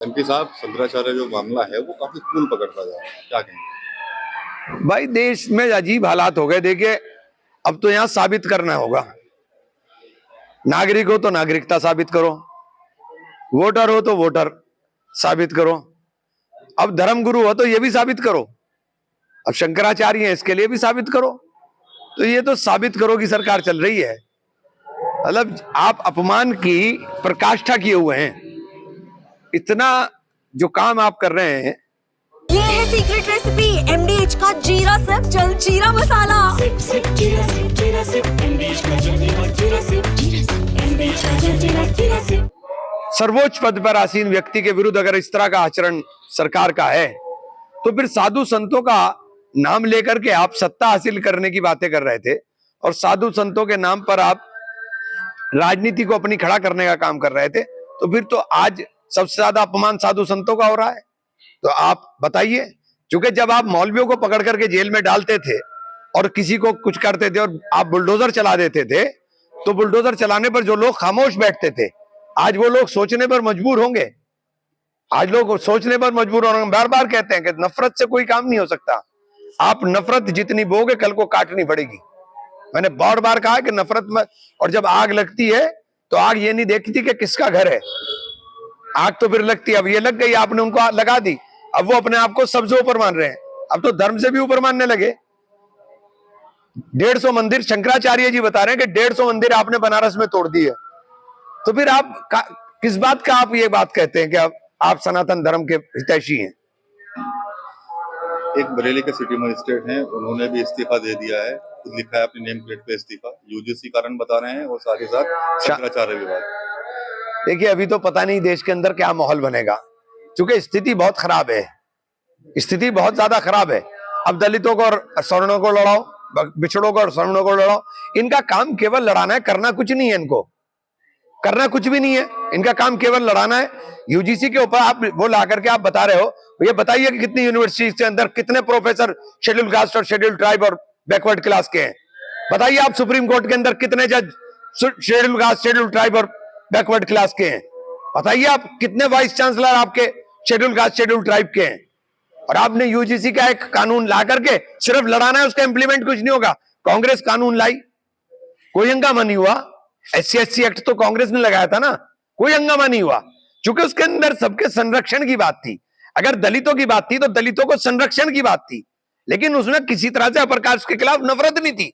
MP साहब, शंकराचार्य जो मामला है वो काफी कूल पकड़ता जा रहा है, क्या कहेंगे? भाई देश में अजीब हालात हो गए। देखिए, अब तो यहां साबित करना होगा। नागरिक हो तो नागरिकता साबित करो, वोटर हो तो वोटर साबित करो, अब धर्मगुरु हो तो ये भी साबित करो, अब शंकराचार्य हैं इसके लिए भी साबित करो। तो ये तो साबित करो की सरकार चल रही है। मतलब आप अपमान की प्रकाष्ठा किए हुए हैं। इतना जो काम आप कर रहे हैं। ये है सीक्रेट रेसिपी MDH का जीरा सिप जल जीरा मसाला। सिप सिप जीरा सिप जीरा सिप MDH का जल जीरा सिप MDH का जल जीरा सिप। सर्वोच्च पद पर आसीन व्यक्ति के विरुद्ध अगर इस तरह का आचरण सरकार का है, तो फिर साधु संतों का नाम लेकर के आप सत्ता हासिल करने की बातें कर रहे थे और साधु संतों के नाम पर आप राजनीति को अपनी खड़ा करने का काम कर रहे थे। तो फिर तो आज सबसे ज्यादा अपमान साधु संतों का हो रहा है। तो आप बताइए, क्योंकि जब आप मौलवियों को पकड़ करके जेल में डालते थे और किसी को कुछ करते थे और आप बुलडोजर चला देते थे, तो बुलडोजर चलाने पर जो लोग खामोश बैठते थे, आज वो लोग सोचने पर मजबूर होंगे। आज लोग सोचने पर मजबूर होंगे। बार बार कहते हैं कि नफरत से कोई काम नहीं हो सकता। आप नफरत जितनी बोगे कल को काटनी पड़ेगी। मैंने बहुत बार कहा कि नफरत में, और जब आग लगती है तो आग ये नहीं देखती कि किसका घर है, आग तो फिर लगती है। अब ये लग गई, आपने उनको लगा दी, अब वो अपने आप को सबसे ऊपर मान रहे हैं। अब तो धर्म से भी ऊपर मानने लगे। 150 मंदिर, शंकराचार्य जी बता रहे हैं कि 150 मंदिर आपने बनारस में तोड़ दिए। तो फिर आप किस बात का आप ये बात कहते हैं कि आप सनातन धर्म के हितैषी हैं? एक बरेली के सिटी मजिस्ट्रेट हैं, उन्होंने भी इस्तीफा दे दिया है, खुद लिखा है अपनी नेम प्लेट पे इस्तीफा। यूजीसी कारण बता रहे हैं और साथ ही साथ शंकराचार्य विभाग। देखिए, अभी तो पता नहीं देश के अंदर क्या माहौल बनेगा, क्योंकि स्थिति बहुत खराब है। स्थिति बहुत ज्यादा खराब है। अब दलितों को और सवर्णों को लड़ाओ, बिछड़ों को और सवर्णों को लड़ाओ। इनका काम केवल लड़ाना है, करना कुछ नहीं है। इनको करना कुछ भी नहीं है, इनका काम केवल लड़ाना है। यूजीसी के ऊपर आप वो ला करके आप बता रहे हो, ये बताइए कि कितनी यूनिवर्सिटी के अंदर कितने प्रोफेसर शेड्यूल कास्ट और शेड्यूल ट्राइब और बैकवर्ड क्लास के हैं? बताइए आप सुप्रीम कोर्ट के अंदर कितने जज शेड्यूल कास्ट, शेड्यूल ट्राइब और बैकवर्ड क्लास के हैं? बताइए आप कितने वाइस चांसलर आपके शेड्यूल कास्ट, शेड्यूल ट्राइब के हैं? और आपने यूजीसी का एक कानून ला करके सिर्फ लड़ाना है, उसका इंप्लीमेंट कुछ नहीं होगा। कांग्रेस कानून लाई, कोई हंगामा नहीं हुआ। SC/ST एक्ट तो कांग्रेस ने लगाया था ना, कोई हंगामा नहीं हुआ, क्योंकि उसके अंदर सबके संरक्षण की बात थी। अगर दलितों की बात थी तो दलितों को संरक्षण की बात थी, लेकिन उसमें किसी तरह से अपर कास्ट के खिलाफ नफरत नहीं थी।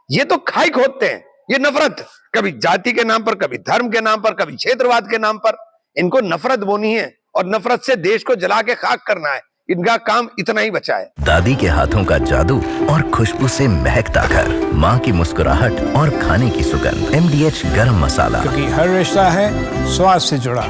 ये तो खाई खोदते हैं, ये नफरत कभी जाति के नाम पर, कभी धर्म के नाम पर, कभी क्षेत्रवाद के नाम पर। इनको नफरत बोनी है और नफरत से देश को जला के खाक करना है। इनका काम इतना ही बचा है। दादी के हाथों का जादू और खुशबू से महकता घर, माँ की मुस्कुराहट और खाने की सुगंध। MDH गरम मसाला, क्योंकि हर रिश्ता है स्वाद से जुड़ा।